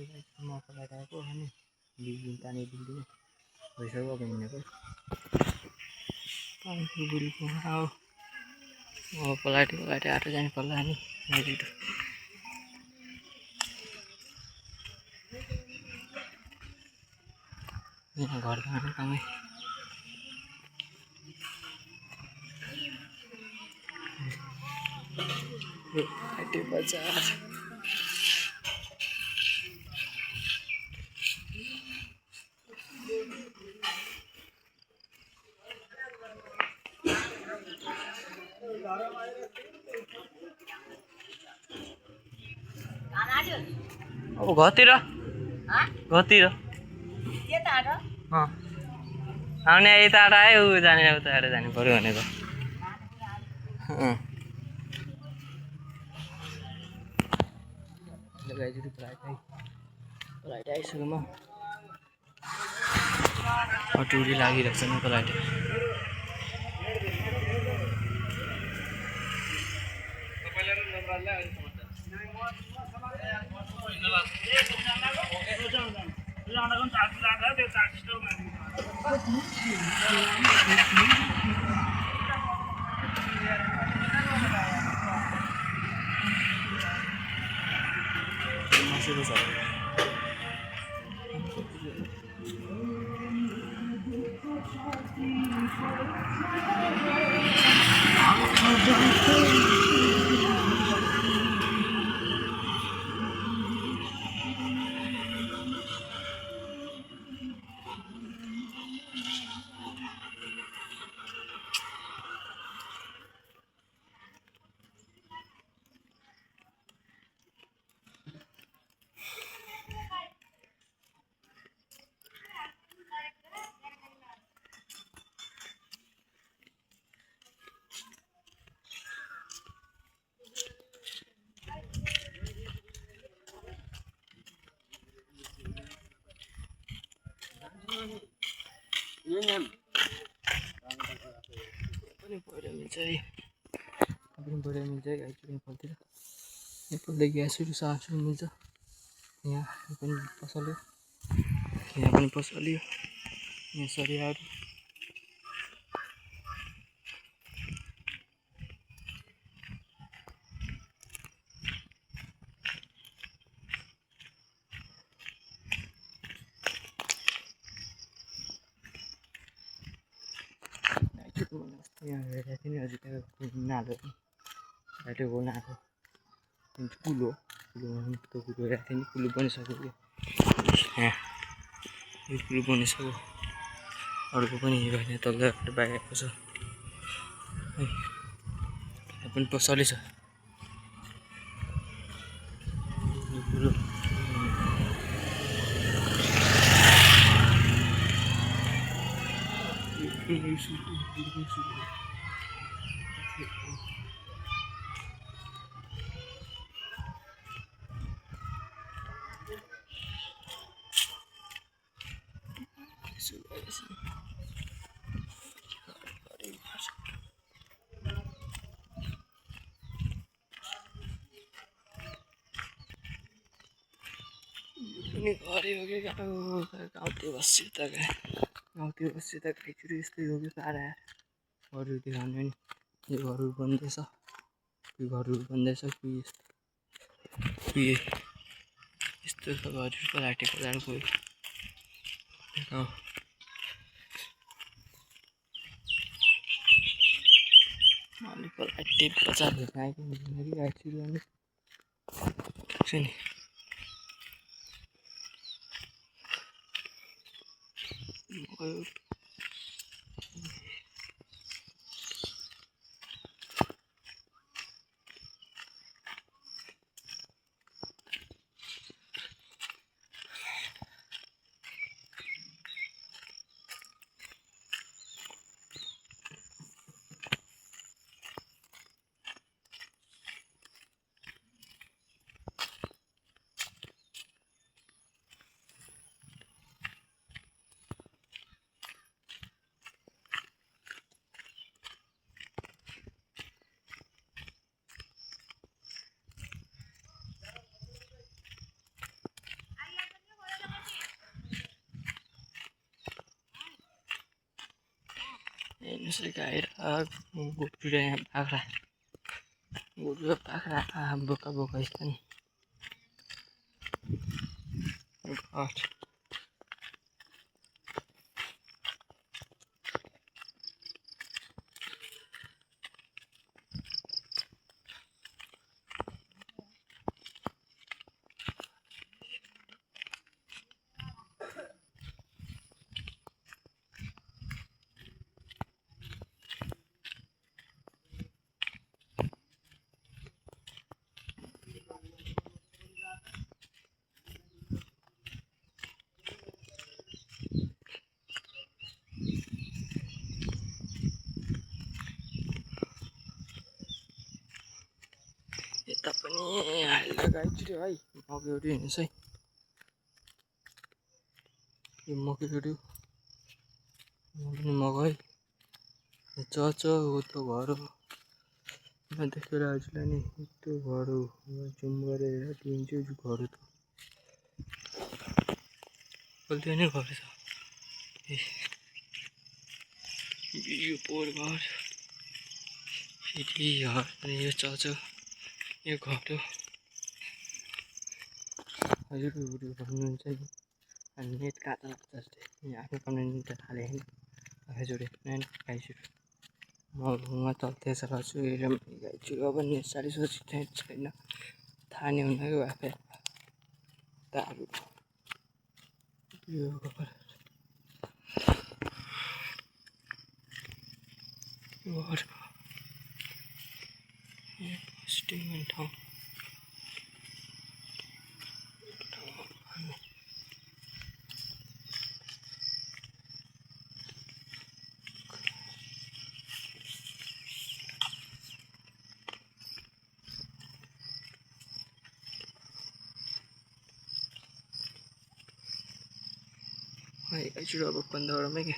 म पलाइट आएको अनि बिजुली पानी दिँदै भइसक्यो अब हिँडेको पानीको बुढीको आओ अब पलाइट आएर जाने पर्ला हामी नजिक यहाँ घर जाने कामै आइटे बजार अब घरतिर आउने यता आयो ऊ जाने उता आएर जानु पर्यो भनेको पलाइट आइसक्यो म अटुरी लागिरहेको छ नि पलाइट पहिरो मिल्छ है पहिरो मिल्छ है गाइड फलतिर नेपालदेखि ग्यासहरू सासहरू मिल्छ यहाँ पनि पसल्यो यहाँ सरियाहरू यहाँ हेरेको थिएँ नि अझै त्यहाँ नालो बाटो बोल्न आएको पुल हो पुल हेरेको थिएँ नि पुल बनिसक्यो यहाँ यो पुल बनिसक्यो अर्को पनि हेऱ्यो तल्लोबाट बाहिरको छ यहाँ पनि पसलै छ यो पुल पनि घरै हो कि गाउँतिर बस्यो त गाईचुरी यस्तै हो कि पारा घरहरू देखाउने नि यो घरहरू बन्दैछ कि यस्तो छ घरहरू पलाटेको जानु गयो अलिक पलाटे बजार हेर्न आएको कि गाईचुरी अनि नि यसै गाएर गोरु र यहाँ बाख्रा गोरु र बाख्रा बोका बोका छन् घर यता पनि हालेर गाइदियो है मकैहरू हेर्नुहोस् है यो मकैहरू पनि मकै चच हो त घर हो देखेर हजुरलाई नि त्यो घर हो जुम गरेर दिन्छु घर हो त बोल्दै नै घर छ यो पोहोर घर फेरि घर अनि यो चच यो घर हो हजुरहरू भन्नुहुन्छ नि अनि नेट कहाँ त जस्तै आफ्नो कमाउने नेट हाले होइन हजुर गाइजुहरू म चल्दैछ हजुर गाइजुहरू अब नेट साह्रै सोची छैन थाहा नै हुन गयो आफै तारू यो घर स्टिङ ठाउँ है गाइजुहरू अब 15 वटामै के